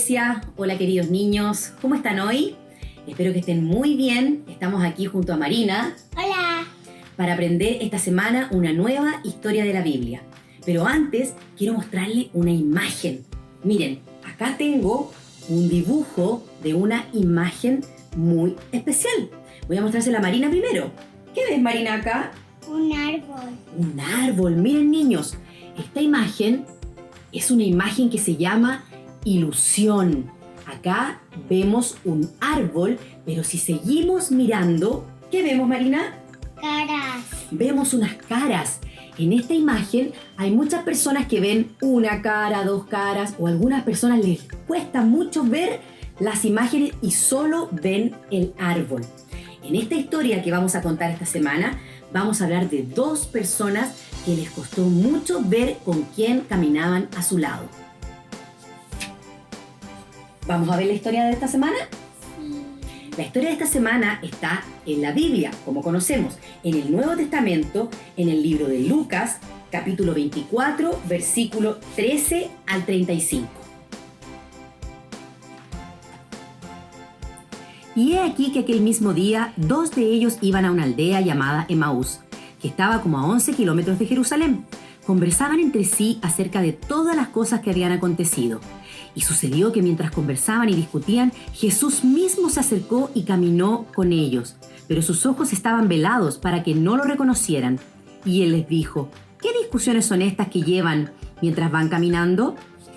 iglesia, hola queridos niños, ¿cómo están hoy? Espero que estén muy bien. Estamos aquí junto a Marina. Hola. Para aprender esta semana una nueva historia de la Biblia. Pero antes quiero mostrarle una imagen. Miren, acá tengo un dibujo de una imagen muy especial. Voy a mostrársela a Marina primero. ¿Qué ves, Marina, acá? Un árbol. Un árbol. Miren, niños, esta imagen es una imagen que se llama ilusión. Acá vemos un árbol, pero si seguimos mirando, ¿qué vemos, Marina? Caras. Vemos unas caras. En esta imagen hay muchas personas que ven una cara, dos caras, o a algunas personas les cuesta mucho ver las imágenes y solo ven el árbol. En esta historia que vamos a contar esta semana, vamos a hablar de dos personas que les costó mucho ver con quién caminaban a su lado. ¿Vamos a ver la historia de esta semana? Sí. La historia de esta semana está en la Biblia, como conocemos, en el Nuevo Testamento, en el libro de Lucas, capítulo 24, versículo 13 al 35. Y he aquí que aquel mismo día, dos de ellos iban a una aldea llamada Emaús, que estaba como a 11 kilómetros de Jerusalén. Conversaban entre sí acerca de todas las cosas que habían acontecido. Y sucedió que mientras conversaban y discutían, Jesús mismo se acercó y caminó con ellos. Pero sus ojos estaban velados para que no lo reconocieran. Y él les dijo: ¿qué discusiones son estas que llevan mientras van caminando?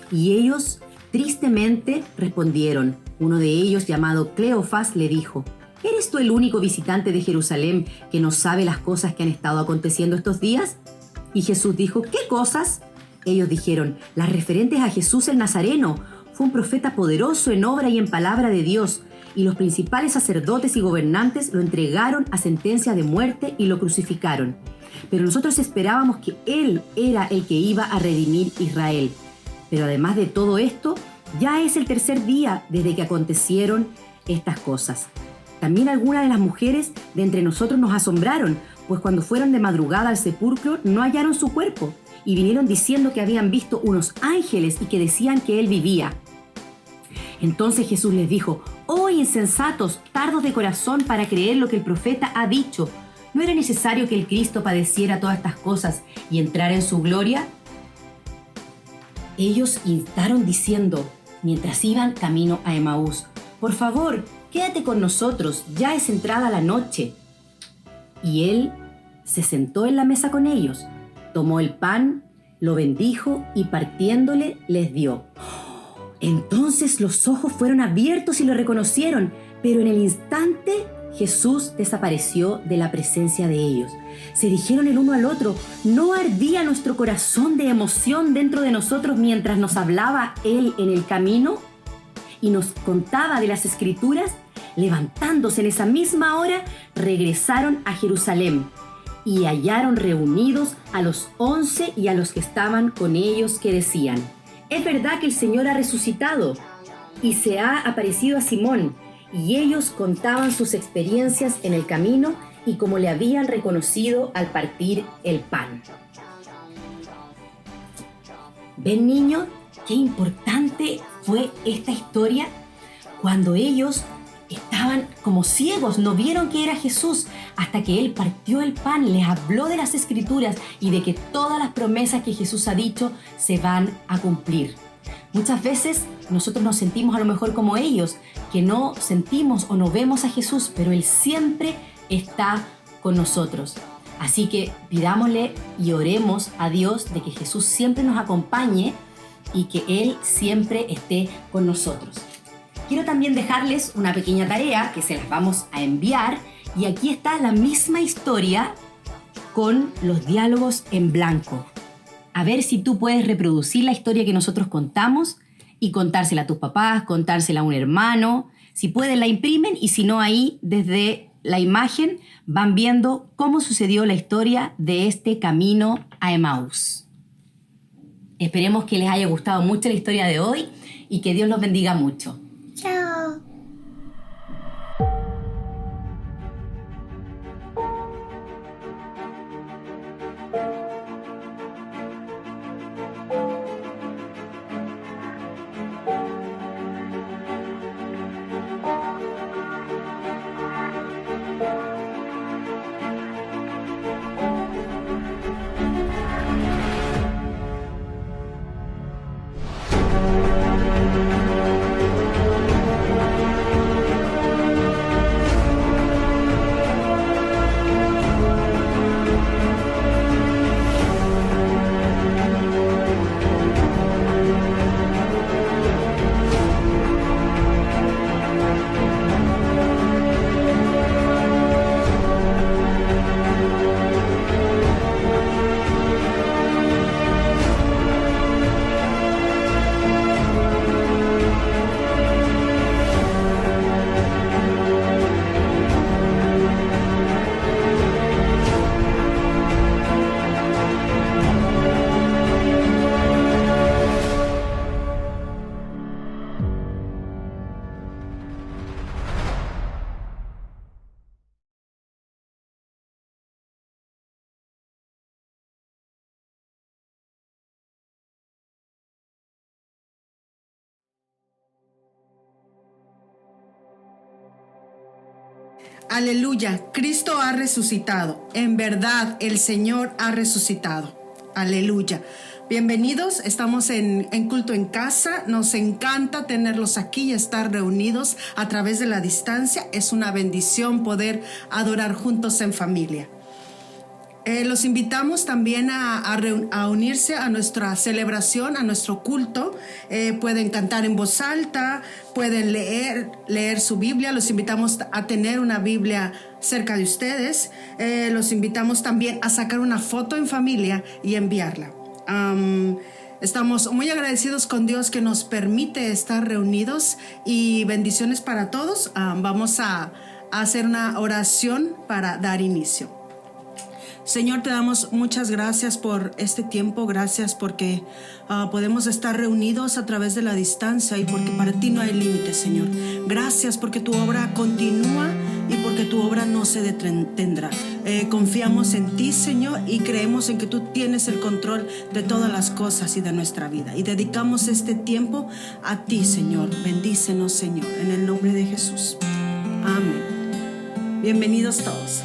Y ellos tristemente respondieron. Uno de ellos, llamado Cleofas, le dijo: ¿eres tú el único visitante de Jerusalén que no sabe las cosas que han estado aconteciendo estos días? Y Jesús dijo: ¿qué cosas? Ellos dijeron: las referentes a Jesús el Nazareno. Fue un profeta poderoso en obra y en palabra de Dios, y los principales sacerdotes y gobernantes lo entregaron a sentencia de muerte y lo crucificaron. Pero nosotros esperábamos que Él era el que iba a redimir Israel. Pero además de todo esto, ya es el tercer día desde que acontecieron estas cosas. También algunas de las mujeres de entre nosotros nos asombraron, pues cuando fueron de madrugada al sepulcro no hallaron su cuerpo, y vinieron diciendo que habían visto unos ángeles y que decían que él vivía. Entonces Jesús les dijo: «Oh insensatos, tardos de corazón para creer lo que el profeta ha dicho. ¿No era necesario que el Cristo padeciera todas estas cosas y entrara en su gloria?». Ellos instaron diciendo, mientras iban camino a Emaús: «Por favor, quédate con nosotros, ya es entrada la noche». Y él se sentó en la mesa con ellos, tomó el pan, lo bendijo y partiéndole les dio. Entonces los ojos fueron abiertos y lo reconocieron, pero en el instante Jesús desapareció de la presencia de ellos. Se dijeron el uno al otro: ¿no ardía nuestro corazón de emoción dentro de nosotros mientras nos hablaba Él en el camino y nos contaba de las Escrituras? Levantándose en esa misma hora, regresaron a Jerusalén y hallaron reunidos a los 11 y a los que estaban con ellos, que decían: «Es verdad que el Señor ha resucitado y se ha aparecido a Simón». Y ellos contaban sus experiencias en el camino y cómo le habían reconocido al partir el pan. ¿Ven, niños, qué importante fue esta historia? Cuando ellos estaban como ciegos, no vieron que era Jesús, hasta que Él partió el pan, les habló de las Escrituras y de que todas las promesas que Jesús ha dicho se van a cumplir. Muchas veces nosotros nos sentimos a lo mejor como ellos, que no sentimos o no vemos a Jesús, pero Él siempre está con nosotros. Así que pidámosle y oremos a Dios de que Jesús siempre nos acompañe y que Él siempre esté con nosotros. Quiero también dejarles una pequeña tarea que se las vamos a enviar, y aquí está la misma historia con los diálogos en blanco. A ver si tú puedes reproducir la historia que nosotros contamos y contársela a tus papás, contársela a un hermano. Si pueden, la imprimen, y si no, ahí desde la imagen van viendo cómo sucedió la historia de este camino a Emaús. Esperemos que les haya gustado mucho la historia de hoy y que Dios los bendiga mucho. Chao. Aleluya, Cristo ha resucitado. En verdad, el Señor ha resucitado. Aleluya. Bienvenidos, estamos en culto en casa. Nos encanta tenerlos aquí y estar reunidos a través de la distancia. Es una bendición poder adorar juntos en familia. Los invitamos también a unirse a nuestra celebración, a nuestro culto. Pueden cantar en voz alta, pueden leer su Biblia. Los invitamos a tener una Biblia cerca de ustedes. Los invitamos también a sacar una foto en familia y enviarla. Estamos muy agradecidos con Dios que nos permite estar reunidos, y bendiciones para todos. Vamos a hacer una oración para dar inicio. Señor, te damos muchas gracias por este tiempo. Gracias porque podemos estar reunidos a través de la distancia, y porque para ti no hay límites, Señor. Gracias porque tu obra continúa y porque tu obra no se detendrá. Confiamos en ti, Señor, y creemos en que tú tienes el control de todas las cosas y de nuestra vida. Y dedicamos este tiempo a ti, Señor. Bendícenos, Señor, en el nombre de Jesús. Amén. Bienvenidos todos.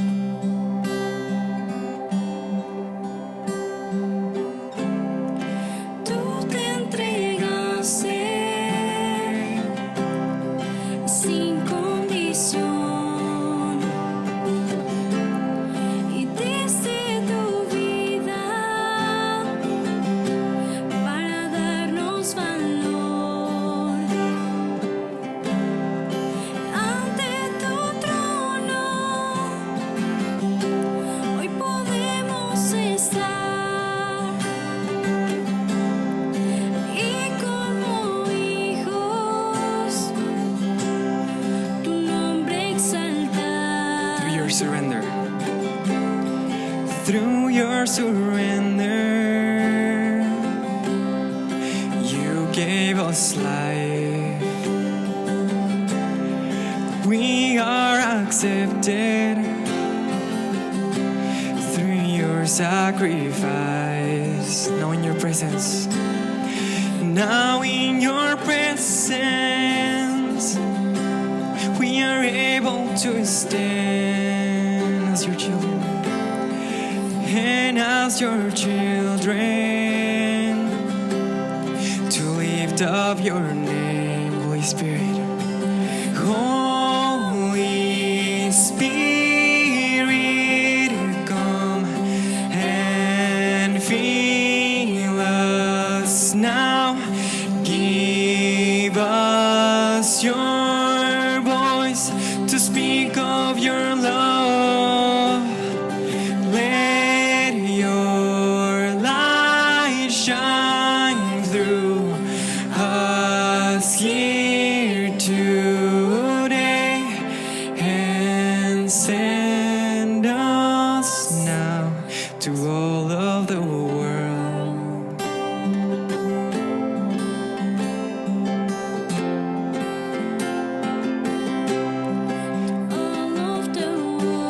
Surrender. Through your surrender, you gave us life. We are accepted through your sacrifice. Now in your presence, now in your presence, we are able to stand as your children, and as your children, to lift up your name, Holy Spirit. Holy Spirit, come and fill us now. Give us your voice to speak of your love. Let your light shine through us here today, and send us now to all of the world.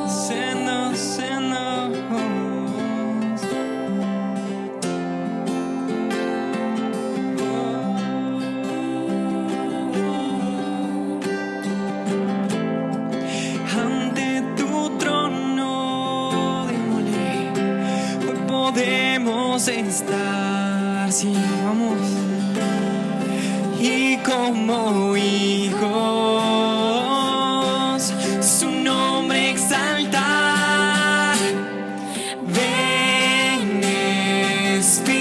Send us. Ante tu trono, démosle, hoy podemos estar, sí, vamos, y como hijos, su nombre exaltar. Ven, Espíritu,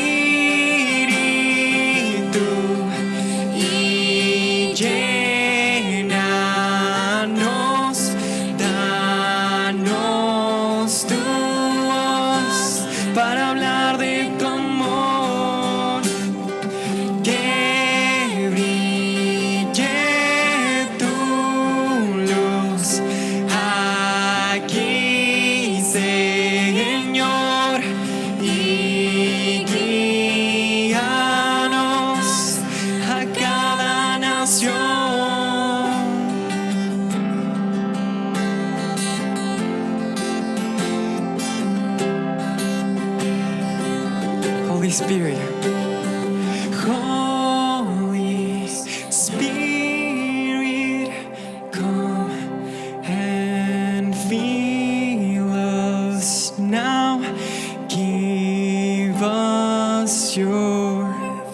y llénanos, danos tu voz para hablar de tu amor. Que brille tu luz aquí, Señor, y guíanos a cada nación. Holy Spirit, Holy Spirit, come and us your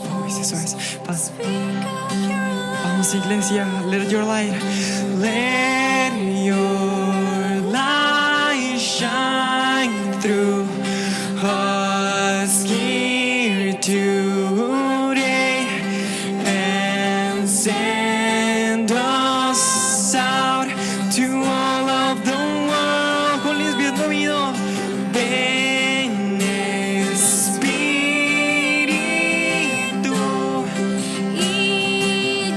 voice. Eso es. Vamos, iglesia, let your light shine through us here today and send us out to all of the world. Con Liz bien movido. Ven, Espíritu, Y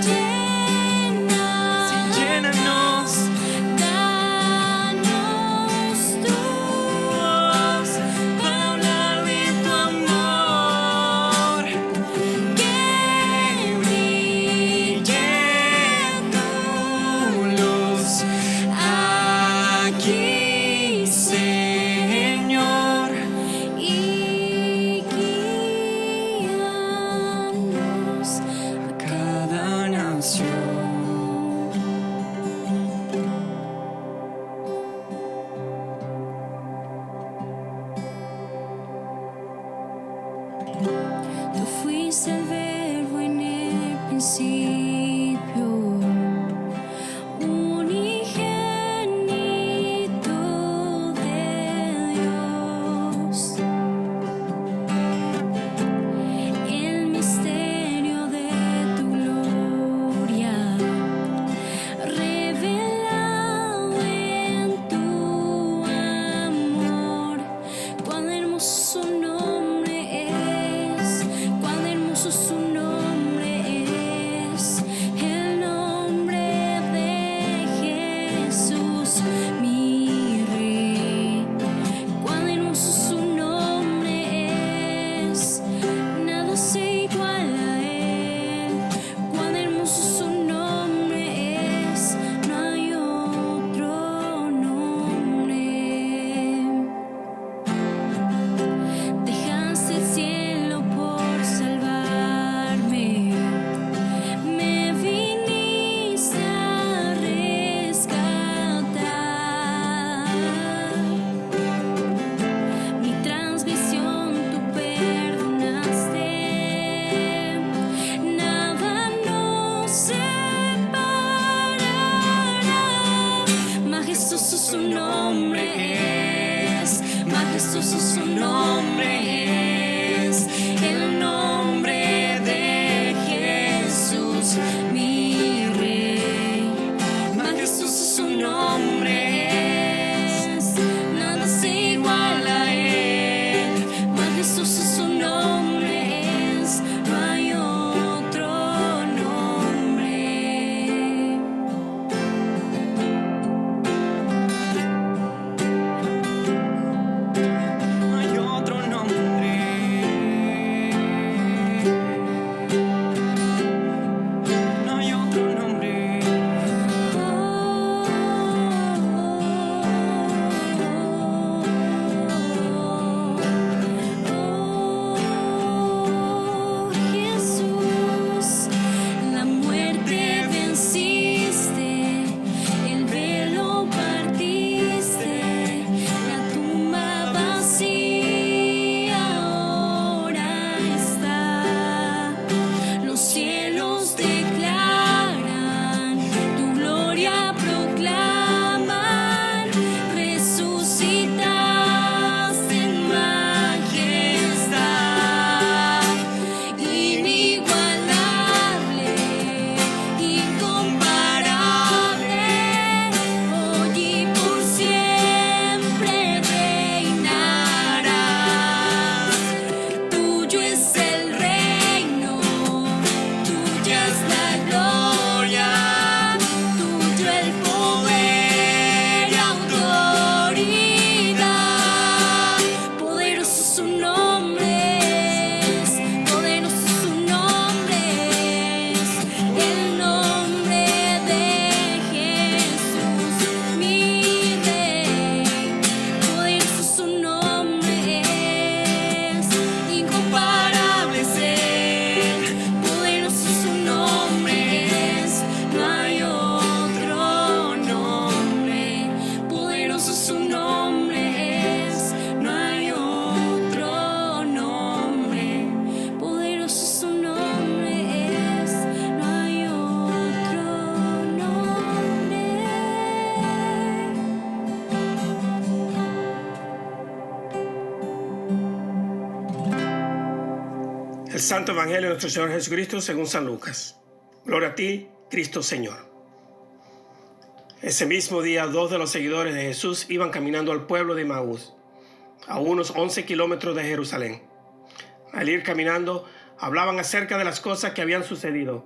llénanos. danos tu voz para hablar de tu amor, que brille Tu luz aquí, Señor. y guíanos a Cada nación. Tú fuiste el verbo en el principio, unigénito de Dios. El misterio de tu gloria, revelado en tu amor. Cuán hermoso nombre es, cuán hermoso su nombre es. El Santo Evangelio de nuestro Señor Jesucristo según San Lucas. Gloria a ti, Cristo Señor. Ese mismo día, 2 de los seguidores de Jesús iban caminando al pueblo de Emaús, a unos 11 kilómetros de Jerusalén. Al ir caminando, hablaban acerca de las cosas que habían sucedido.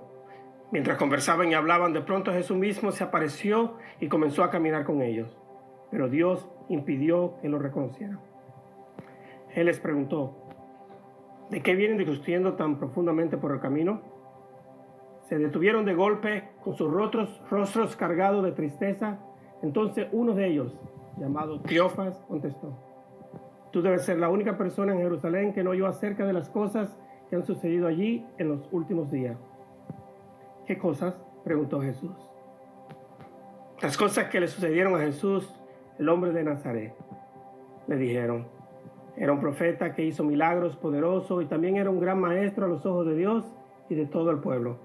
Mientras conversaban y hablaban, de pronto Jesús mismo se apareció y comenzó a caminar con ellos. Pero Dios impidió que lo reconocieran. Él les preguntó: ¿de qué vienen discutiendo tan profundamente por el camino? Se detuvieron de golpe con sus rostros cargados de tristeza. Entonces uno de ellos, llamado Cleofas, contestó: tú debes ser la única persona en Jerusalén que no oyó acerca de las cosas que han sucedido allí en los últimos días. ¿Qué cosas?, preguntó Jesús. Las cosas que le sucedieron a Jesús, el hombre de Nazaret, le dijeron. Era un profeta que hizo milagros poderosos y también era un gran maestro a los ojos de Dios y de todo el pueblo.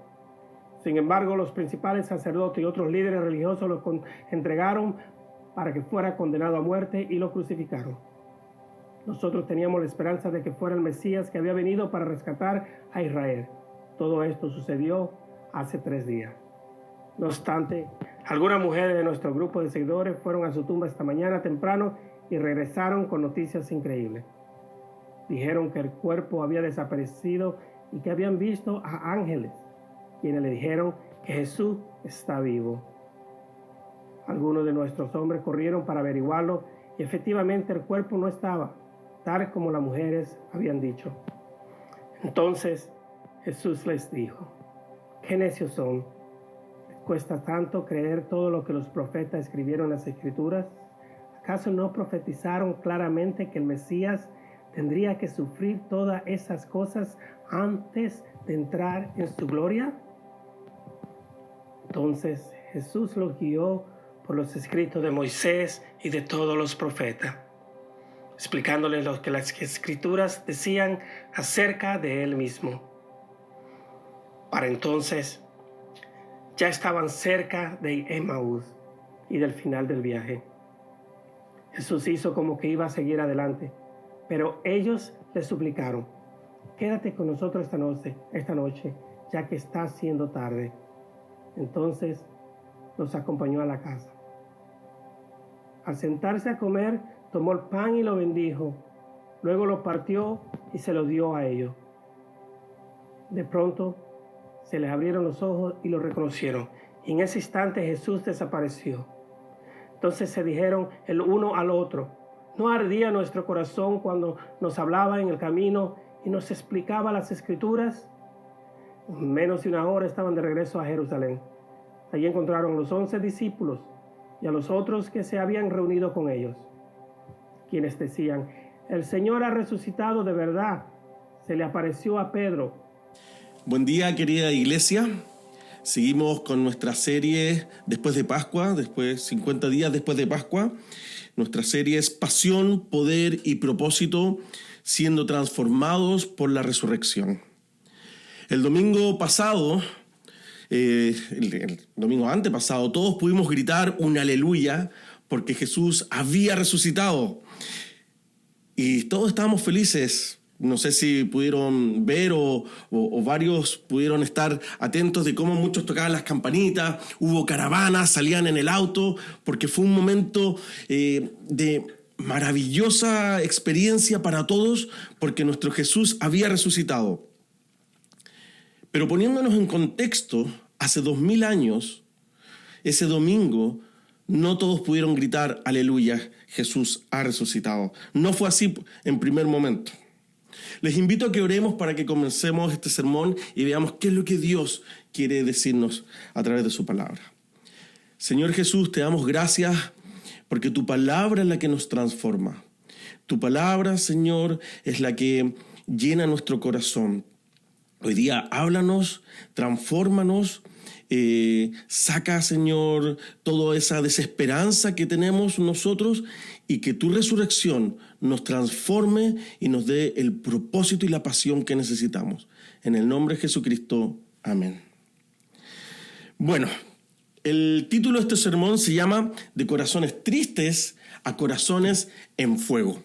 Sin embargo, los principales sacerdotes y otros líderes religiosos lo entregaron para que fuera condenado a muerte y lo crucificaron. Nosotros teníamos la esperanza de que fuera el Mesías que había venido para rescatar a Israel. Todo esto sucedió hace 3 días. No obstante, algunas mujeres de nuestro grupo de seguidores fueron a su tumba esta mañana temprano y regresaron con noticias increíbles. Dijeron que el cuerpo había desaparecido y que habían visto a ángeles, quienes le dijeron que Jesús está vivo. Algunos de nuestros hombres corrieron para averiguarlo y efectivamente el cuerpo no estaba, tal como las mujeres habían dicho. Entonces Jesús les dijo: ¿qué necios son? ¿Les cuesta tanto creer todo lo que los profetas escribieron en las Escrituras? ¿Acaso no profetizaron claramente que el Mesías tendría que sufrir todas esas cosas antes de entrar en su gloria? Entonces Jesús los guió por los escritos de Moisés y de todos los profetas, explicándoles lo que las Escrituras decían acerca de él mismo. Para entonces ya estaban cerca de Emaús y del final del viaje. Jesús hizo como que iba a seguir adelante, pero ellos le suplicaron: quédate con nosotros esta noche, ya que está siendo tarde. Entonces los acompañó a la casa. Al sentarse a comer, tomó el pan y lo bendijo. Luego lo partió y se lo dio a ellos. De pronto se les abrieron los ojos y lo reconocieron. Y en ese instante Jesús desapareció. Entonces se dijeron el uno al otro: ¿no ardía nuestro corazón cuando nos hablaba en el camino y nos explicaba las Escrituras? En menos de 1 hora estaban de regreso a Jerusalén. Allí encontraron a los 11 discípulos y a los otros que se habían reunido con ellos, quienes decían: el Señor ha resucitado de verdad. Se le apareció a Pedro. Buen día, querida iglesia. Seguimos con nuestra serie después de Pascua, 50 días después de Pascua. Nuestra serie es Pasión, Poder y Propósito, siendo transformados por la resurrección. El domingo pasado, el domingo antepasado, todos pudimos gritar un aleluya porque Jesús había resucitado. Y todos estábamos felices. No sé si pudieron ver o varios pudieron estar atentos de cómo muchos tocaban las campanitas, hubo caravanas, salían en el auto, porque fue un momento de maravillosa experiencia para todos, porque nuestro Jesús había resucitado. Pero poniéndonos en contexto, hace 2000 años, ese domingo, no todos pudieron gritar aleluya, Jesús ha resucitado. No fue así en primer momento. Les invito a que oremos para que comencemos este sermón y veamos qué es lo que Dios quiere decirnos a través de su palabra. Señor Jesús, te damos gracias porque tu palabra es la que nos transforma. Tu palabra, Señor, es la que llena nuestro corazón. Hoy día háblanos, transfórmanos, saca, Señor, toda esa desesperanza que tenemos nosotros y que tu resurrección nos transforme y nos dé el propósito y la pasión que necesitamos. En el nombre de Jesucristo, amén. Bueno, el título de este sermón se llama De corazones tristes a corazones en fuego.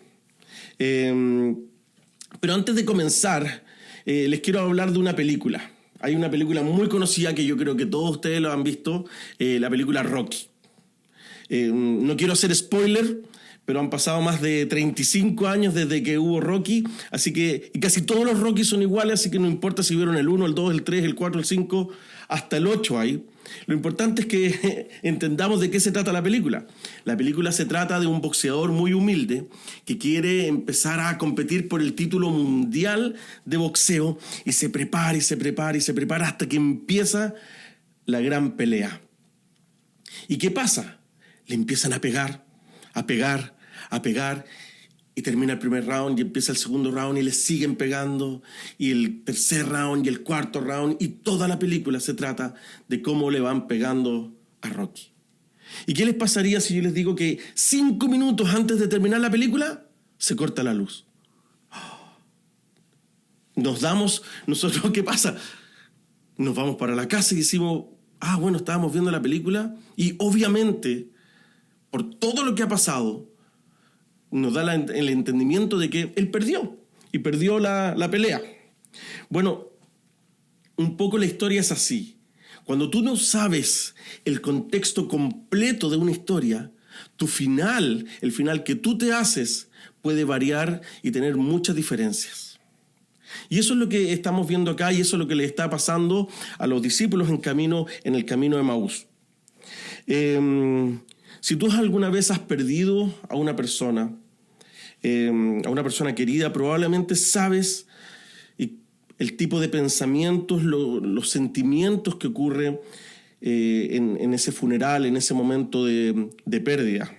Pero antes de comenzar, les quiero hablar de una película. Hay una película muy conocida que yo creo que todos ustedes lo han visto, la película Rocky. No quiero hacer spoiler, pero han pasado más de 35 años desde que hubo Rocky, así que y casi todos los Rocky son iguales, así que no importa si vieron el 1, el 2, el 3, el 4, el 5, hasta el 8 hay. Lo importante es que entendamos de qué se trata la película. La película se trata de un boxeador muy humilde que quiere empezar a competir por el título mundial de boxeo y se prepara y se prepara y se prepara hasta que empieza la gran pelea. ¿Y qué pasa? Le empiezan a pegar, a pegar, a pegar, y termina el primer round y empieza el segundo round y le siguen pegando, y el tercer round y el cuarto round, y toda la película se trata de cómo le van pegando a Rocky. ¿Y qué les pasaría si yo les digo que 5 minutos antes de terminar la película se corta la luz? Nosotros, ¿qué pasa? Nos vamos para la casa y decimos, bueno, estábamos viendo la película, y obviamente, por todo lo que ha pasado, nos da el entendimiento de que él perdió, y perdió la pelea. Bueno, un poco la historia es así. Cuando tú no sabes el contexto completo de una historia, tu final, el final que tú te haces, puede variar y tener muchas diferencias. Y eso es lo que estamos viendo acá, y eso es lo que le está pasando a los discípulos en el camino de Emaús. Si tú alguna vez has perdido a una persona querida, probablemente sabes el tipo de pensamientos, los sentimientos que ocurren en ese funeral, en ese momento de pérdida.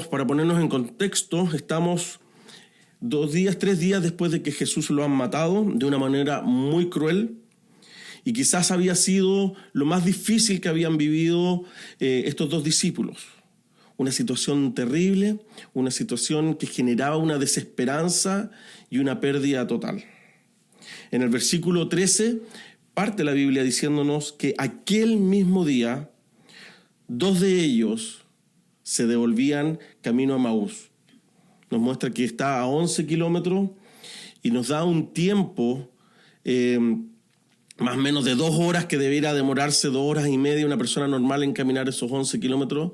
Para ponernos en contexto, estamos 3 días después de que Jesús lo han matado de una manera muy cruel, y quizás había sido lo más difícil que habían vivido estos 2 discípulos. Una situación terrible, una situación que generaba una desesperanza y una pérdida total. En el versículo 13 parte la Biblia diciéndonos que aquel mismo día 2 de ellos se devolvían camino a Emaús. Nos muestra que está a 11 kilómetros y nos da un tiempo más o menos de 2 horas, que debería demorarse 2 horas y media una persona normal en caminar esos 11 kilómetros.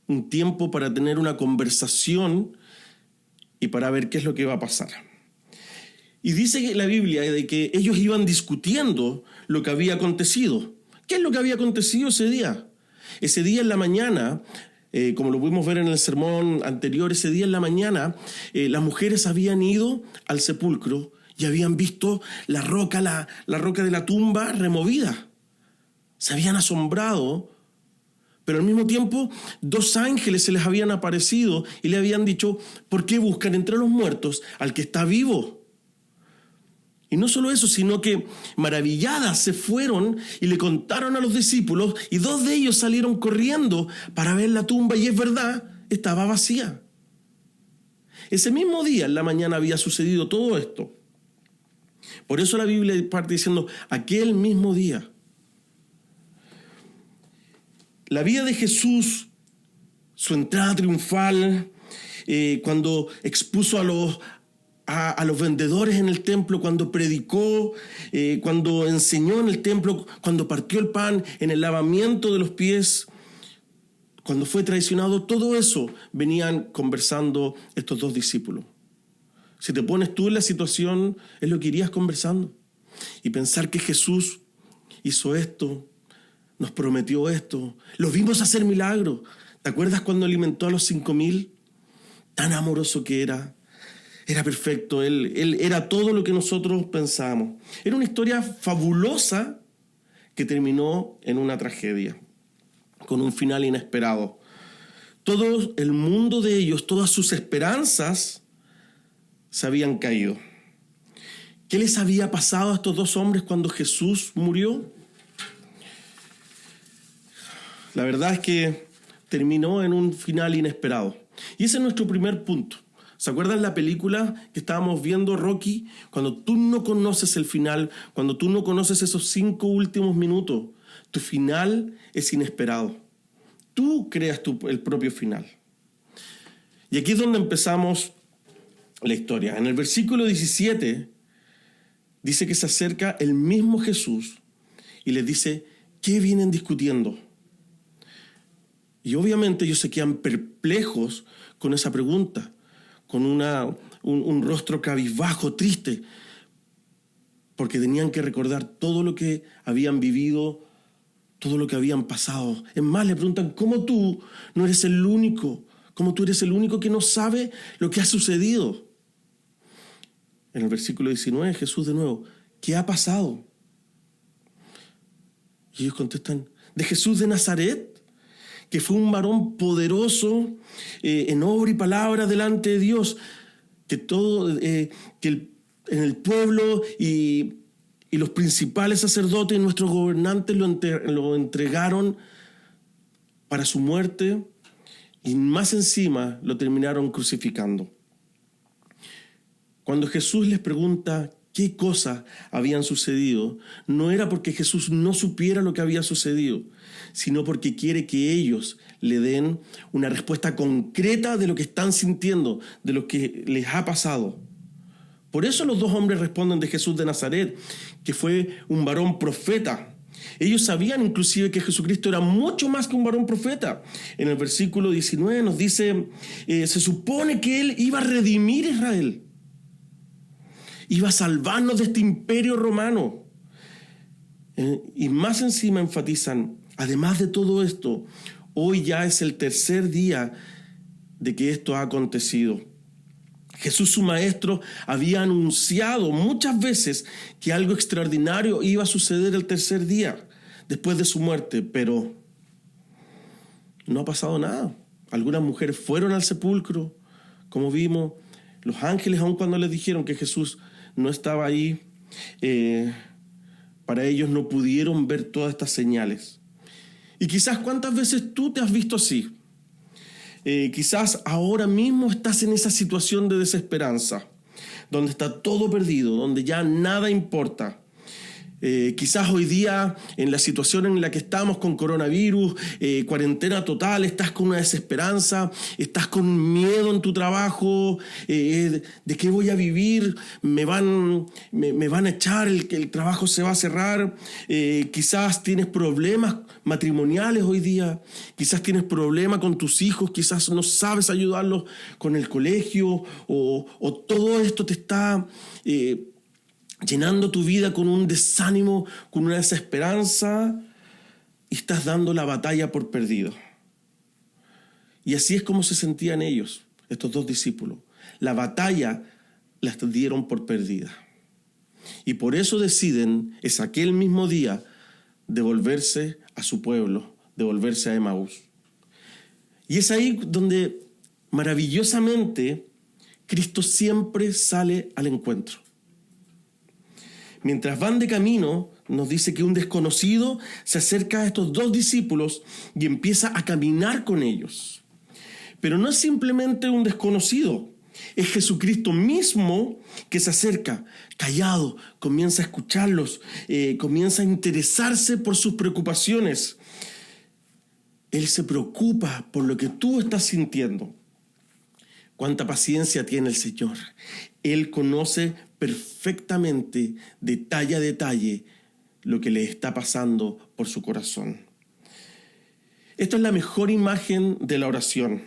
Un tiempo para tener una conversación y para ver qué es lo que va a pasar. Y dice la Biblia de que ellos iban discutiendo lo que había acontecido. ¿Qué es lo que había acontecido ese día? Ese día en la mañana, como lo pudimos ver en el sermón anterior, ese día en la mañana las mujeres habían ido al sepulcro y habían visto la roca de la tumba removida. Se habían asombrado. Pero al mismo tiempo, 2 ángeles se les habían aparecido y le habían dicho, ¿por qué buscan entre los muertos al que está vivo? Y no solo eso, sino que maravilladas se fueron y le contaron a los discípulos, y 2 de ellos salieron corriendo para ver la tumba, y es verdad, estaba vacía. Ese mismo día, en la mañana, había sucedido todo esto. Por eso la Biblia parte diciendo, aquel mismo día. La vida de Jesús, su entrada triunfal, cuando expuso a los vendedores en el templo, cuando predicó, cuando enseñó en el templo, cuando partió el pan, en el lavamiento de los pies, cuando fue traicionado, todo eso venían conversando estos 2 discípulos. Si te pones tú en la situación, es lo que irías conversando. Y pensar que Jesús hizo esto, nos prometió esto, lo vimos hacer milagros. ¿Te acuerdas cuando alimentó a los 5,000? Tan amoroso que era perfecto, él era todo lo que nosotros pensábamos. Era una historia fabulosa que terminó en una tragedia, con un final inesperado. Todo el mundo de ellos, todas sus esperanzas se habían caído. ¿Qué les había pasado a estos 2 hombres cuando Jesús murió? La verdad es que terminó en un final inesperado. Y ese es nuestro primer punto. ¿Se acuerdan la película que estábamos viendo, Rocky? Cuando tú no conoces el final, cuando tú no conoces esos 5 últimos minutos, tu final es inesperado. Tú creas el propio final. Y aquí es donde empezamos la historia. En el versículo 17 dice que se acerca el mismo Jesús y les dice, ¿qué vienen discutiendo? Y obviamente ellos se quedan perplejos con esa pregunta, con un rostro cabizbajo, triste, porque tenían que recordar todo lo que habían vivido, todo lo que habían pasado. Es más, le preguntan, ¿cómo tú no eres el único? ¿Cómo tú eres el único que no sabe lo que ha sucedido? En el versículo 19, Jesús de nuevo, ¿qué ha pasado? Y ellos contestan, de Jesús de Nazaret, que fue un varón poderoso en obra y palabra delante de Dios, en el pueblo y los principales sacerdotes y nuestros gobernantes lo entregaron para su muerte y más encima lo terminaron crucificando. Cuando Jesús les pregunta qué cosas habían sucedido, no era porque Jesús no supiera lo que había sucedido, sino porque quiere que ellos le den una respuesta concreta de lo que están sintiendo, de lo que les ha pasado. Por eso los dos hombres responden de Jesús de Nazaret, que fue un varón profeta. Ellos sabían inclusive que Jesucristo era mucho más que un varón profeta. En el versículo 19 nos dice, se supone que Él iba a redimir a Israel. Iba a salvarnos de este imperio romano. Y más encima enfatizan, además de todo esto, hoy ya es el tercer día de que esto ha acontecido. Jesús, su maestro, había anunciado muchas veces que algo extraordinario iba a suceder el tercer día, después de su muerte, pero no ha pasado nada. Algunas mujeres fueron al sepulcro, como vimos. Los ángeles, aun cuando les dijeron que Jesús no estaba ahí, para ellos no pudieron ver todas estas señales. Y quizás cuántas veces tú te has visto así. Quizás ahora mismo estás en esa situación de desesperanza, donde está todo perdido, donde ya nada importa. Quizás hoy día, en la situación en la que estamos con coronavirus, cuarentena total, estás con una desesperanza, estás con miedo en tu trabajo, de qué voy a vivir, me van a echar, el trabajo se va a cerrar. Quizás tienes problemas matrimoniales hoy día, quizás tienes problemas con tus hijos, quizás no sabes ayudarlos con el colegio, o todo esto te está llenando tu vida con un desánimo, con una desesperanza, y estás dando la batalla por perdido. Y así es como se sentían ellos, estos dos discípulos. La batalla la dieron por perdida. Y por eso deciden, es aquel mismo día, devolverse a su pueblo, devolverse a Emaús. Y es ahí donde maravillosamente Cristo siempre sale al encuentro. Mientras van de camino, nos dice que un desconocido se acerca a estos dos discípulos y empieza a caminar con ellos. Pero no es simplemente un desconocido, es Jesucristo mismo que se acerca, callado, comienza a escucharlos, comienza a interesarse por sus preocupaciones. Él se preocupa por lo que tú estás sintiendo. Cuánta paciencia tiene el Señor. Él conoce perfectamente, detalle a detalle, lo que le está pasando por su corazón. Esto es la mejor imagen de la oración.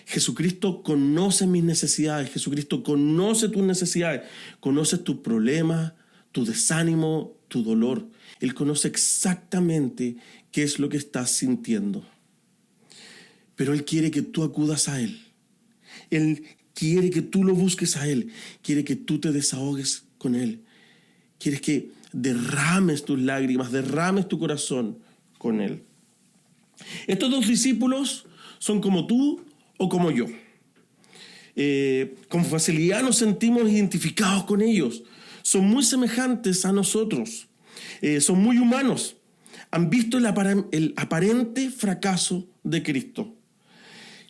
Jesucristo conoce mis necesidades, Jesucristo conoce tus necesidades, conoce tus problemas, tu desánimo, tu dolor. Él conoce exactamente qué es lo que estás sintiendo. Pero Él quiere que tú acudas a Él. Él quiere que tú lo busques a Él. Quiere que tú te desahogues con Él. Quiere que derrames tus lágrimas, derrames tu corazón con Él. Estos dos discípulos son como tú o como yo. Con facilidad nos sentimos identificados con ellos. Son muy semejantes a nosotros. Son muy humanos. Han visto el aparente fracaso de Cristo.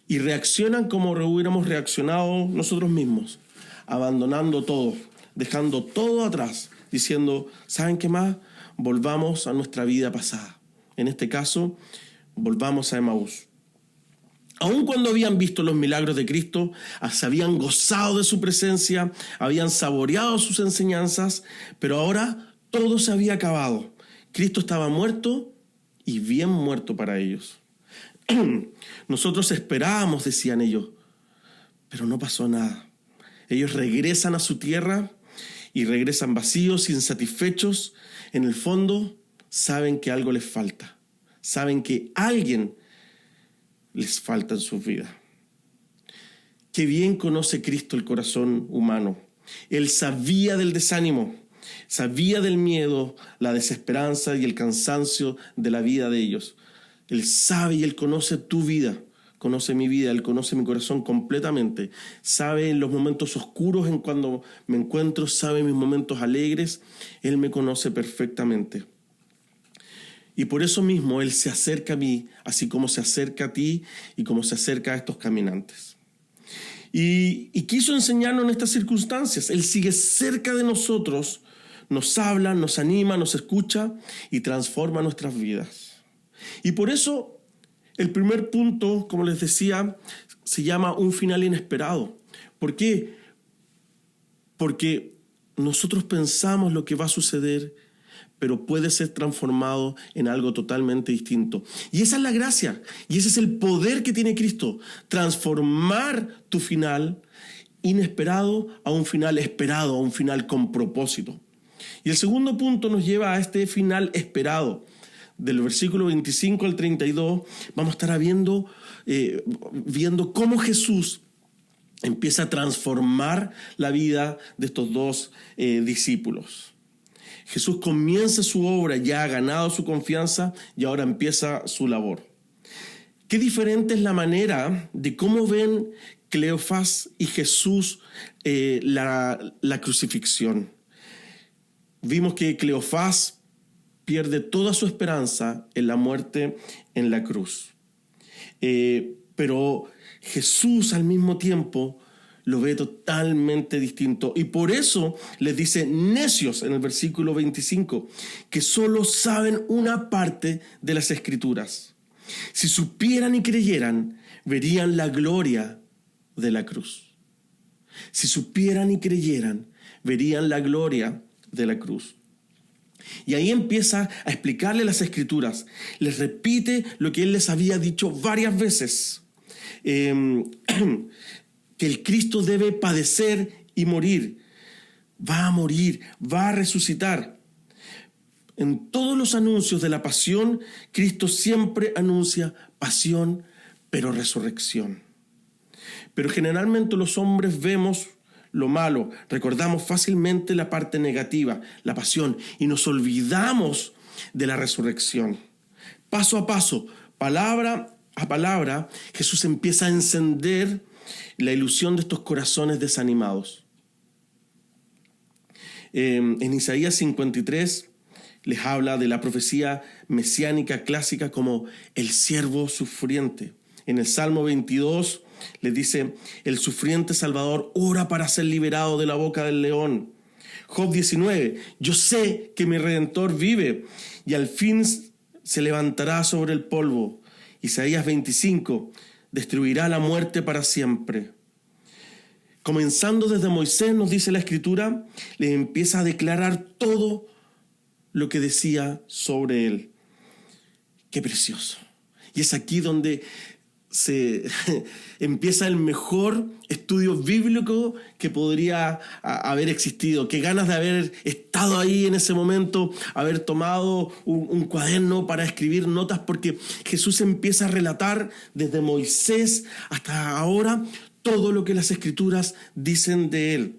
Y reaccionan como hubiéramos reaccionado nosotros mismos, abandonando todo, dejando todo atrás, diciendo, ¿saben qué más? Volvamos a nuestra vida pasada. En este caso, volvamos a Emaús. Aun cuando habían visto los milagros de Cristo, se habían gozado de su presencia, habían saboreado sus enseñanzas, pero ahora todo se había acabado. Cristo estaba muerto y bien muerto para ellos. Nosotros esperábamos, decían ellos, pero no pasó nada. Ellos regresan a su tierra y regresan vacíos, insatisfechos. En el fondo, saben que algo les falta. Saben que alguien les falta en sus vidas. Qué bien conoce Cristo el corazón humano. Él sabía del desánimo, sabía del miedo, la desesperanza y el cansancio de la vida de ellos. Él sabe y Él conoce tu vida, conoce mi vida, Él conoce mi corazón completamente. Sabe en los momentos oscuros en cuando me encuentro, sabe mis momentos alegres. Él me conoce perfectamente. Y por eso mismo Él se acerca a mí, así como se acerca a ti y como se acerca a estos caminantes. Y quiso enseñarnos en estas circunstancias. Él sigue cerca de nosotros, nos habla, nos anima, nos escucha y transforma nuestras vidas. Y por eso el primer punto, como les decía, se llama un final inesperado. ¿Por qué? Porque nosotros pensamos lo que va a suceder, pero puede ser transformado en algo totalmente distinto. Y esa es la gracia, y ese es el poder que tiene Cristo, transformar tu final inesperado a un final esperado, a un final con propósito. Y el segundo punto nos lleva a este final esperado. Del versículo 25 al 32 vamos a estar viendo cómo Jesús empieza a transformar la vida de estos dos discípulos. Jesús comienza su obra, ya ha ganado su confianza y ahora empieza su labor. Qué diferente es la manera de cómo ven Cleofás y Jesús la crucifixión. Vimos que Cleofás pierde toda su esperanza en la muerte en la cruz. Pero Jesús al mismo tiempo lo ve totalmente distinto. Y por eso les dice necios en el versículo 25, que solo saben una parte de las Escrituras. Si supieran y creyeran, verían la gloria de la cruz. Si supieran y creyeran, verían la gloria de la cruz. Y ahí empieza a explicarle las Escrituras. Les repite lo que Él les había dicho varias veces. Que el Cristo debe padecer y morir. Va a morir, va a resucitar. En todos los anuncios de la pasión, Cristo siempre anuncia pasión, pero resurrección. Pero generalmente los hombres vemos lo malo, recordamos fácilmente la parte negativa, la pasión, y nos olvidamos de la resurrección. Paso a paso, palabra a palabra, Jesús empieza a encender la ilusión de estos corazones desanimados. En Isaías 53 les habla de la profecía mesiánica clásica como el siervo sufriente. En el Salmo 22 les dice, el sufriente Salvador ora para ser liberado de la boca del león. Job 19, yo sé que mi Redentor vive y al fin se levantará sobre el polvo. Isaías 25, destruirá la muerte para siempre. Comenzando desde Moisés, nos dice la Escritura, le empieza a declarar todo lo que decía sobre él. Qué precioso. Y es aquí donde se empieza el mejor estudio bíblico que podría haber existido. Qué ganas de haber estado ahí en ese momento, haber tomado un cuaderno para escribir notas, porque Jesús empieza a relatar desde Moisés hasta ahora todo lo que las Escrituras dicen de él.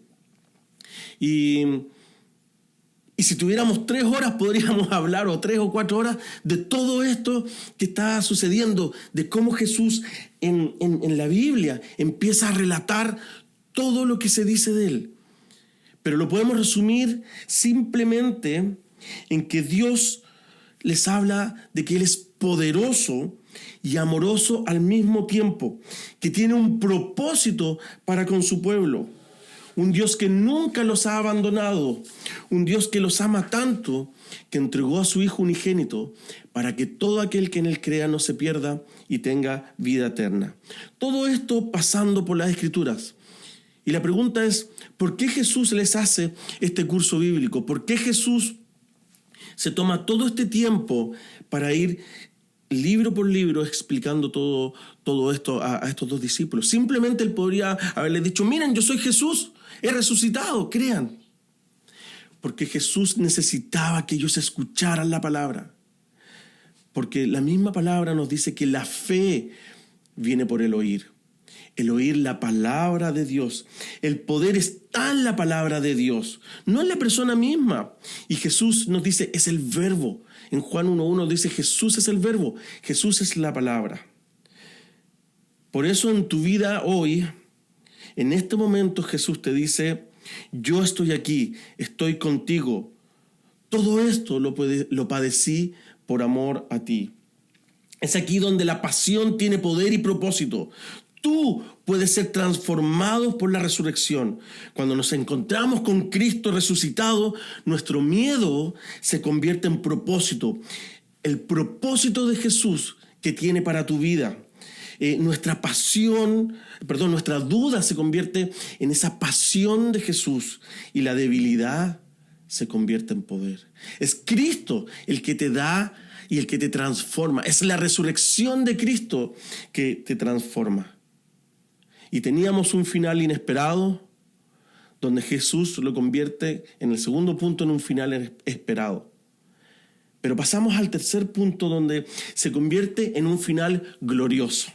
Y si tuviéramos 3 horas podríamos hablar, o 3 o 4 horas, de todo esto que está sucediendo, de cómo Jesús en la Biblia empieza a relatar todo lo que se dice de él. Pero lo podemos resumir simplemente en que Dios les habla de que Él es poderoso y amoroso al mismo tiempo, que tiene un propósito para con su pueblo. un Dios que nunca los ha abandonado, un Dios que los ama tanto que entregó a su Hijo unigénito para que todo aquel que en Él crea no se pierda y tenga vida eterna. Todo esto pasando por las Escrituras. Y la pregunta es, ¿por qué Jesús les hace este curso bíblico? ¿Por qué Jesús se toma todo este tiempo para ir libro por libro explicando todo esto a estos dos discípulos? Simplemente Él podría haberles dicho, miren, yo soy Jesús, he resucitado, crean. Porque Jesús necesitaba que ellos escucharan la palabra. Porque la misma palabra nos dice que la fe viene por el oír la palabra de Dios. El poder está en la palabra de Dios, no en la persona misma. Y Jesús nos dice, es el verbo. En Juan 1:1 dice, Jesús es el verbo, Jesús es la palabra. Por eso en tu vida hoy, en este momento Jesús te dice, yo estoy aquí, estoy contigo. Todo esto lo padecí por amor a ti. Es aquí donde la pasión tiene poder y propósito. Tú puedes ser transformado por la resurrección. Cuando nos encontramos con Cristo resucitado, nuestro miedo se convierte en propósito. El propósito de Jesús que tiene para tu vida. Nuestra duda se convierte en esa pasión de Jesús y la debilidad se convierte en poder. Es Cristo el que te da y el que te transforma. Es la resurrección de Cristo que te transforma. Y teníamos un final inesperado, donde Jesús lo convierte en el segundo punto en un final esperado. Pero pasamos al tercer punto, donde se convierte en un final glorioso.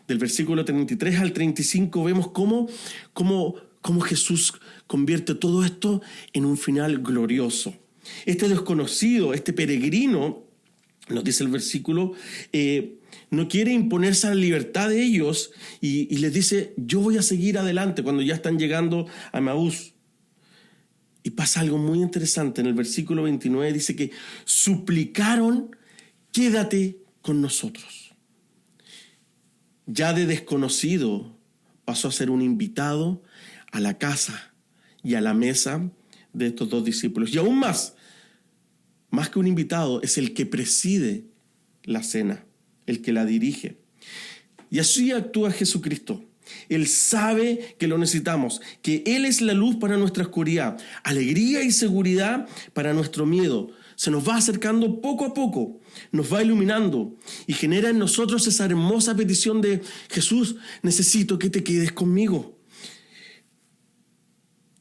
Del versículo 33 al 35 vemos cómo Jesús convierte todo esto en un final glorioso. Este desconocido, este peregrino, nos dice el versículo, no quiere imponerse a la libertad de ellos y les dice, yo voy a seguir adelante cuando ya están llegando a Emaús. Y pasa algo muy interesante. En el versículo 29 dice que suplicaron, quédate con nosotros. Ya de desconocido pasó a ser un invitado a la casa y a la mesa de estos dos discípulos. Y aún más que un invitado, es el que preside la cena, el que la dirige. Y así actúa Jesucristo. Él sabe que lo necesitamos, que Él es la luz para nuestra oscuridad, alegría y seguridad para nuestro miedo. Se nos va acercando poco a poco, nos va iluminando y genera en nosotros esa hermosa petición de Jesús, necesito que te quedes conmigo.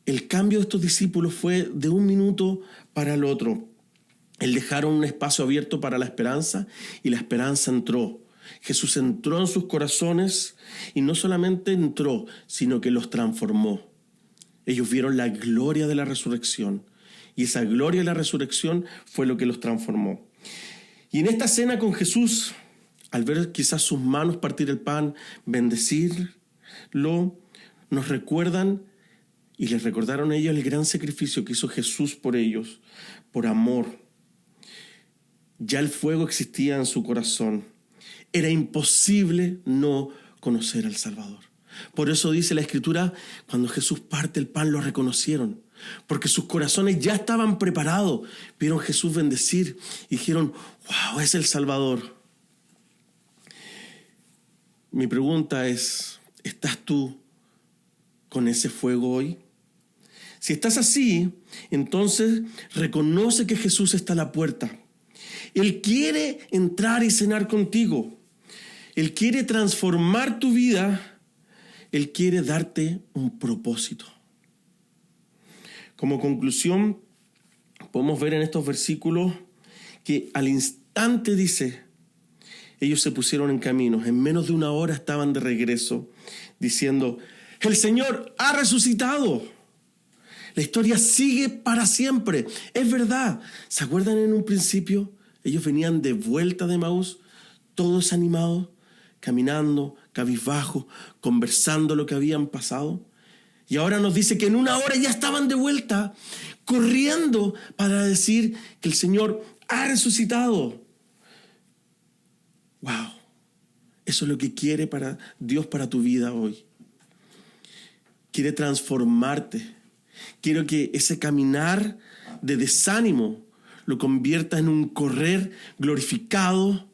El cambio de estos discípulos fue de un minuto para el otro. Él dejaron un espacio abierto para la esperanza y la esperanza entró. Jesús entró en sus corazones y no solamente entró, sino que los transformó. Ellos vieron la gloria de la resurrección y esa gloria de la resurrección fue lo que los transformó. Y en esta cena con Jesús, al ver quizás sus manos partir el pan, bendecirlo, nos recuerdan y les recordaron a ellos el gran sacrificio que hizo Jesús por ellos, por amor. Ya el fuego existía en su corazón. Era imposible no conocer al Salvador. Por eso dice la Escritura, cuando Jesús parte el pan lo reconocieron, porque sus corazones ya estaban preparados. Vieron a Jesús bendecir y dijeron, wow, es el Salvador. Mi pregunta es, ¿estás tú con ese fuego hoy? Si estás así, entonces reconoce que Jesús está a la puerta. Él quiere entrar y cenar contigo. Él quiere transformar tu vida. Él quiere darte un propósito. Como conclusión, podemos ver en estos versículos que al instante dice, ellos se pusieron en camino. En menos de una hora estaban de regreso, diciendo, el Señor ha resucitado. La historia sigue para siempre. Es verdad. ¿Se acuerdan en un principio? Ellos venían de vuelta de Emaús, todos animados, caminando, cabizbajos, conversando lo que habían pasado. Y ahora nos dice que en una hora ya estaban de vuelta, corriendo para decir que el Señor ha resucitado. ¡Wow! Eso es lo que quiere Dios para tu vida hoy. quiere transformarte. Quiero que ese caminar de desánimo lo convierta en un correr glorificado,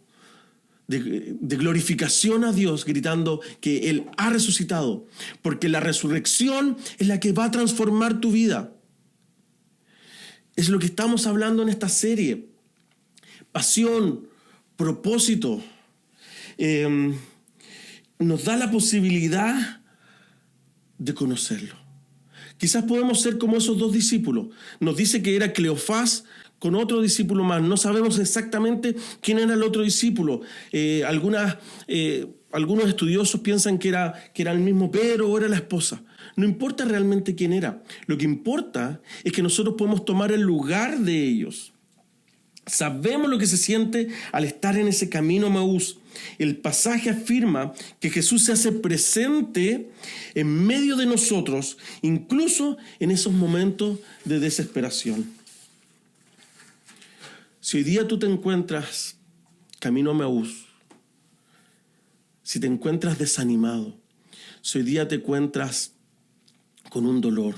de glorificación a Dios, gritando que Él ha resucitado, porque la resurrección es la que va a transformar tu vida. Es lo que estamos hablando en esta serie. Pasión, propósito, nos da la posibilidad de conocerlo. Quizás podemos ser como esos dos discípulos. Nos dice que era Cleofás con otro discípulo más. No sabemos exactamente quién era el otro discípulo. Algunos estudiosos piensan que era el mismo Pedro o era la esposa. No importa realmente quién era. Lo que importa es que nosotros podemos tomar el lugar de ellos. Sabemos lo que se siente al estar en ese camino a Emaús. El pasaje afirma que Jesús se hace presente en medio de nosotros, incluso en esos momentos de desesperación. Si hoy día tú te encuentras camino a Emaús, si te encuentras desanimado, si hoy día te encuentras con un dolor,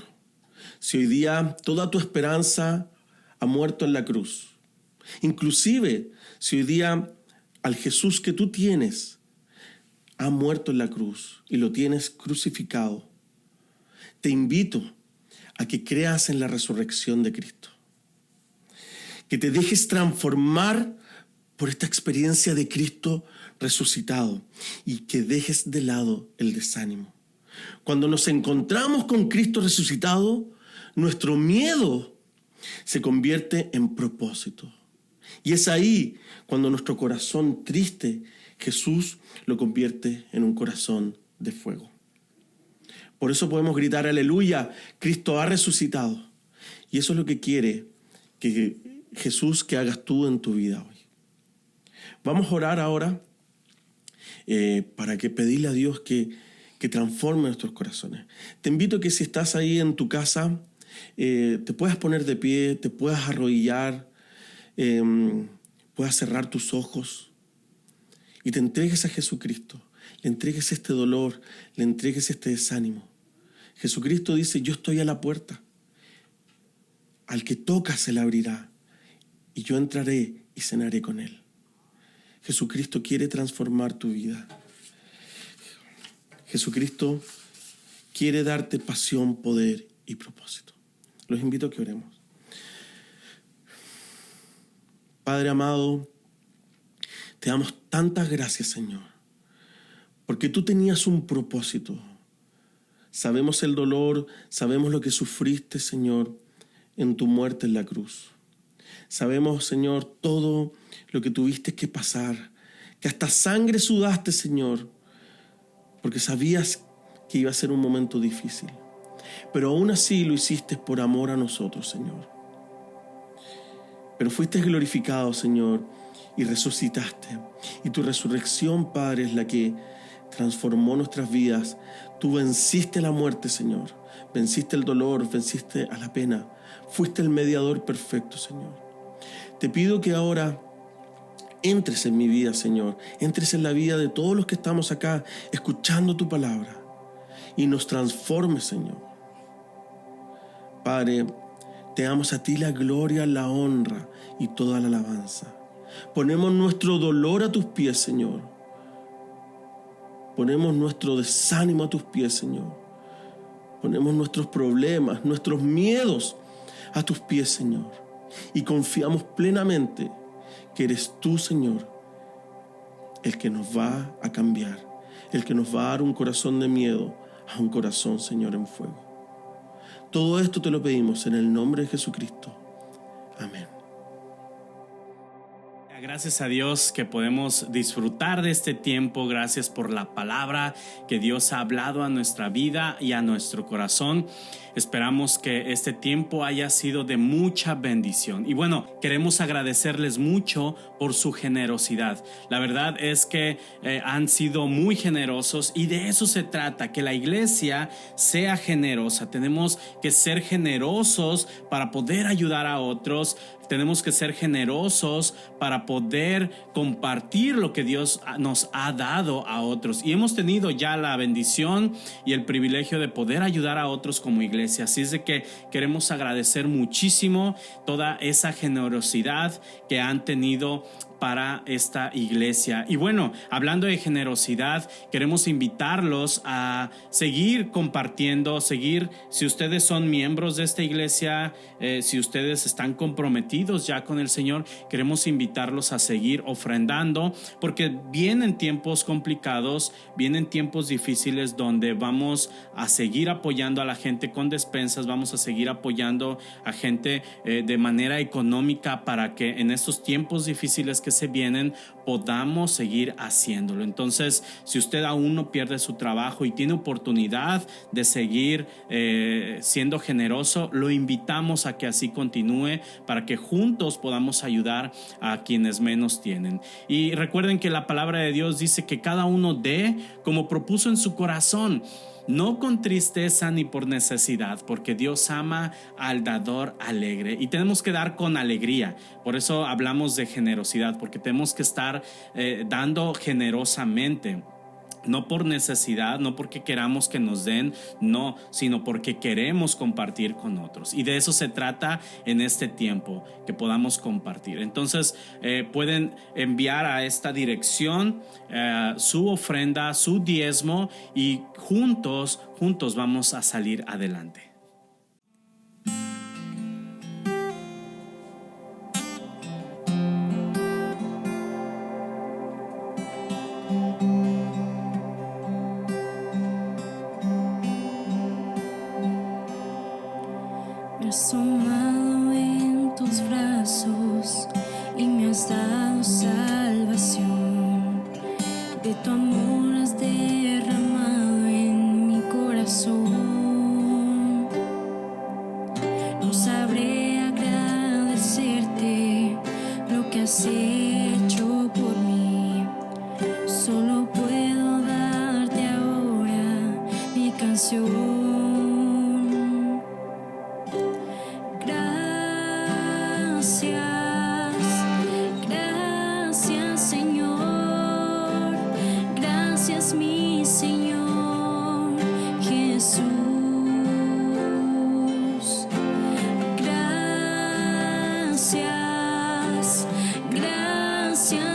si hoy día toda tu esperanza ha muerto en la cruz, inclusive si hoy día al Jesús que tú tienes ha muerto en la cruz y lo tienes crucificado, te invito a que creas en la resurrección de Cristo, que te dejes transformar por esta experiencia de Cristo resucitado y que dejes de lado el desánimo. Cuando nos encontramos con Cristo resucitado, nuestro miedo se convierte en propósito. Y es ahí cuando nuestro corazón triste, Jesús lo convierte en un corazón de fuego. Por eso podemos gritar aleluya, Cristo ha resucitado. Y eso es lo que quiere que Jesús que hagas tú en tu vida hoy. Vamos a orar ahora para que pedirle a Dios que transforme nuestros corazones. Te invito a que si estás ahí en tu casa, te puedas poner de pie, te puedas arrodillar, puedas cerrar tus ojos y te entregues a Jesucristo, le entregues este dolor, le entregues este desánimo. Jesucristo dice, yo estoy a la puerta, al que toca se le abrirá y yo entraré y cenaré con él. Jesucristo quiere transformar tu vida. Jesucristo quiere darte pasión, poder y propósito. Los invito a que oremos. Padre amado, te damos tantas gracias, Señor, porque tú tenías un propósito. Sabemos el dolor, sabemos lo que sufriste, Señor, en tu muerte en la cruz. Sabemos, Señor, todo lo que tuviste que pasar, que hasta sangre sudaste, Señor, porque sabías que iba a ser un momento difícil. Pero aún así lo hiciste por amor a nosotros, Señor. Pero fuiste glorificado, Señor, y resucitaste. Y tu resurrección, Padre, es la que transformó nuestras vidas. Tú venciste la muerte, Señor. Venciste el dolor, venciste a la pena. Fuiste el mediador perfecto, Señor. Te pido que ahora entres en mi vida, Señor. Entres en la vida de todos los que estamos acá escuchando tu palabra. Y nos transformes, Señor. Padre, te damos a ti la gloria, la honra y toda la alabanza. Ponemos nuestro dolor a tus pies, Señor. Ponemos nuestro desánimo a tus pies, Señor. Ponemos nuestros problemas, nuestros miedos a tus pies, Señor. Y confiamos plenamente que eres tú, Señor, el que nos va a cambiar, el que nos va a dar un corazón de miedo a un corazón, Señor, en fuego. Todo esto te lo pedimos en el nombre de Jesucristo. Amén. Gracias a Dios que podemos disfrutar de este tiempo. Gracias por la palabra que Dios ha hablado a nuestra vida y a nuestro corazón. Esperamos que este tiempo haya sido de mucha bendición. Y bueno, queremos agradecerles mucho por su generosidad. La verdad es que han sido muy generosos y de eso se trata, que la iglesia sea generosa. Tenemos que ser generosos para poder ayudar a otros tenemos que ser generosos para poder compartir lo que Dios nos ha dado a otros. Y hemos tenido ya la bendición y el privilegio de poder ayudar a otros como iglesia. Así es de que queremos agradecer muchísimo toda esa generosidad que han tenido para esta iglesia. Y bueno, hablando de generosidad, queremos invitarlos a seguir compartiendo, si ustedes son miembros de esta iglesia, si ustedes están comprometidos ya con el Señor, queremos invitarlos a seguir ofrendando, porque vienen tiempos complicados, vienen tiempos difíciles donde vamos a seguir apoyando a la gente con despensas, vamos a seguir apoyando a gente de manera económica para que en estos tiempos difíciles que se vienen podamos seguir haciéndolo. Entonces, si usted aún no pierde su trabajo y tiene oportunidad de seguir siendo generoso, lo invitamos a que así continúe para que juntos podamos ayudar a quienes menos tienen. Y recuerden que la palabra de Dios dice que cada uno dé como propuso en su corazón, no con tristeza ni por necesidad, porque Dios ama al dador alegre y tenemos que dar con alegría. Por eso hablamos de generosidad, porque tenemos que estar dando generosamente. No por necesidad, no porque queramos que nos den, no, sino porque queremos compartir con otros. Y de eso se trata en este tiempo, que podamos compartir. Entonces pueden enviar a esta dirección su ofrenda, su diezmo, y juntos vamos a salir adelante. Me has tomado en tus brazos y me has dado salvación. De tu amor has derramado en mi corazón. No sabré agradecerte lo que has hecho por mí. Solo puedo darte ahora mi canción. Mi Señor Jesús, gracias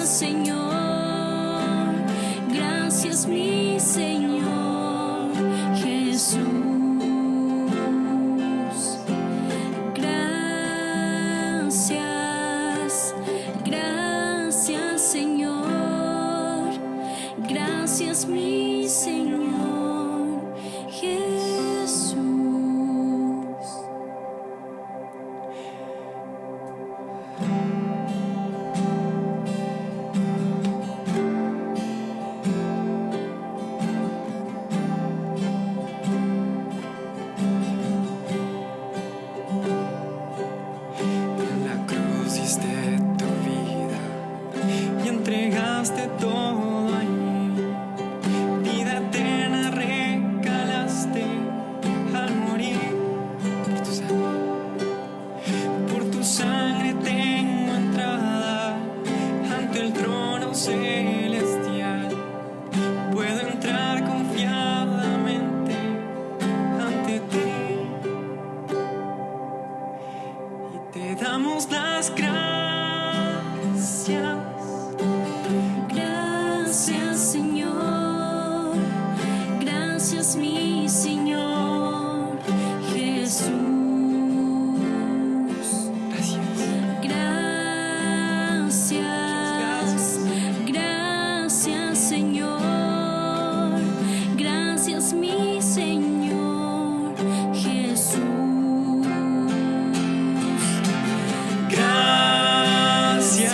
Señor, gracias mi Señor Jesús, gracias Señor, gracias mi Señor Jesús. En la cruz diste tu vida y entregaste todo ahí. Vida eterna regalaste al morir. Por tu sangre tengo entrada ante el trono celestial. Puedo entrar confiadamente ante ti. Y te damos las gracias. Gracias Señor, gracias mi Señor Jesús, gracias Señor, gracias mi Señor Jesús. Gracias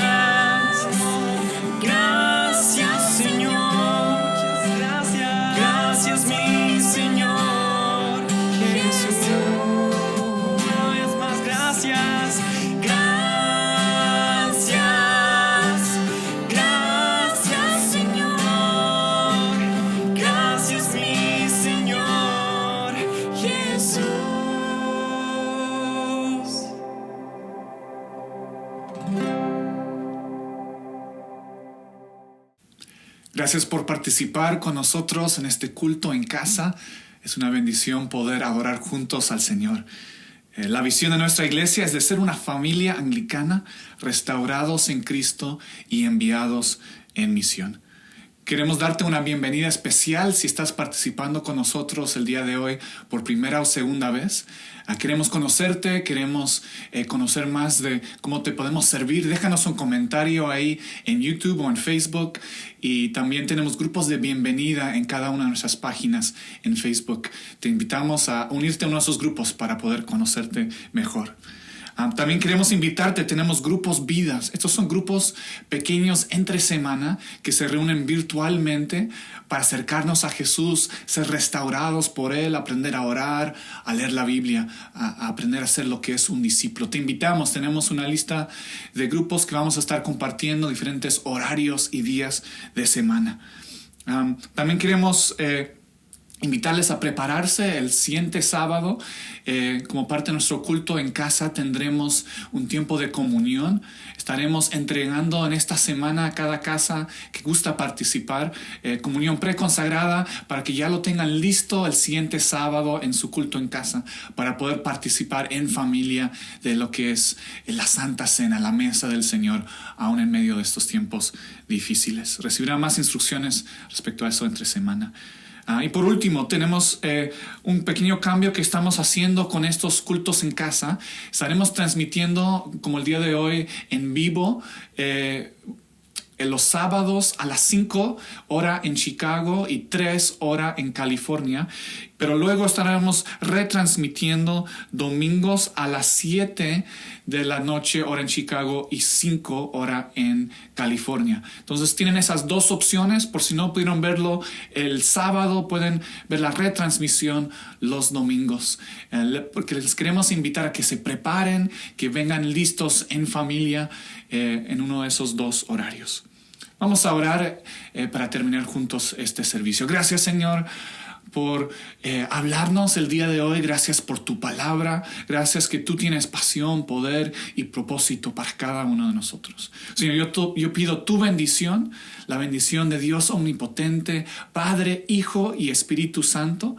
Gracias por participar con nosotros en este culto en casa. Es una bendición poder adorar juntos al Señor. La visión de nuestra iglesia es de ser una familia anglicana, restaurados en Cristo y enviados en misión. Queremos darte una bienvenida especial si estás participando con nosotros el día de hoy por primera o segunda vez. Queremos conocerte, queremos conocer más de cómo te podemos servir. Déjanos un comentario ahí en YouTube o en Facebook. Y también tenemos grupos de bienvenida en cada una de nuestras páginas en Facebook. Te invitamos a unirte a uno de esos grupos para poder conocerte mejor. También queremos invitarte, tenemos grupos vidas. Estos son grupos pequeños entre semana que se reúnen virtualmente para acercarnos a Jesús, ser restaurados por Él, aprender a orar, a leer la Biblia, a aprender a ser lo que es un discípulo. Te invitamos, tenemos una lista de grupos que vamos a estar compartiendo diferentes horarios y días de semana. También queremos invitarles a prepararse el siguiente sábado. Como parte de nuestro culto en casa tendremos un tiempo de comunión. Estaremos entregando en esta semana a cada casa que gusta participar comunión preconsagrada para que ya lo tengan listo el siguiente sábado en su culto en casa para poder participar en familia de lo que es la Santa Cena, la mesa del Señor, aún en medio de estos tiempos difíciles. Recibirán más instrucciones respecto a eso entre semana. Y por último, tenemos un pequeño cambio que estamos haciendo con estos cultos en casa. Estaremos transmitiendo, como el día de hoy, en vivo, en los sábados a las 5 hora en Chicago y 3 hora en California. Pero luego estaremos retransmitiendo domingos a las 7 de la noche hora en Chicago y 5 hora en California. Entonces tienen esas dos opciones. Por si no pudieron verlo el sábado, pueden ver la retransmisión los domingos. Porque les queremos invitar a que se preparen, que vengan listos en familia en uno de esos dos horarios. Vamos a orar para terminar juntos este servicio. Gracias, Señor, por hablarnos el día de hoy. Gracias por tu palabra. Gracias que tú tienes pasión, poder y propósito para cada uno de nosotros. Señor, yo pido tu bendición, la bendición de Dios omnipotente, Padre, Hijo y Espíritu Santo,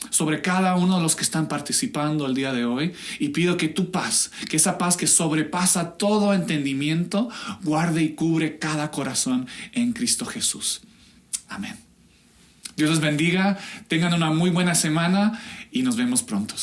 sobre cada uno de los que están participando el día de hoy. Y pido que tu paz, que esa paz que sobrepasa todo entendimiento, guarde y cubre cada corazón en Cristo Jesús. Amén. Dios les bendiga, tengan una muy buena semana y nos vemos pronto.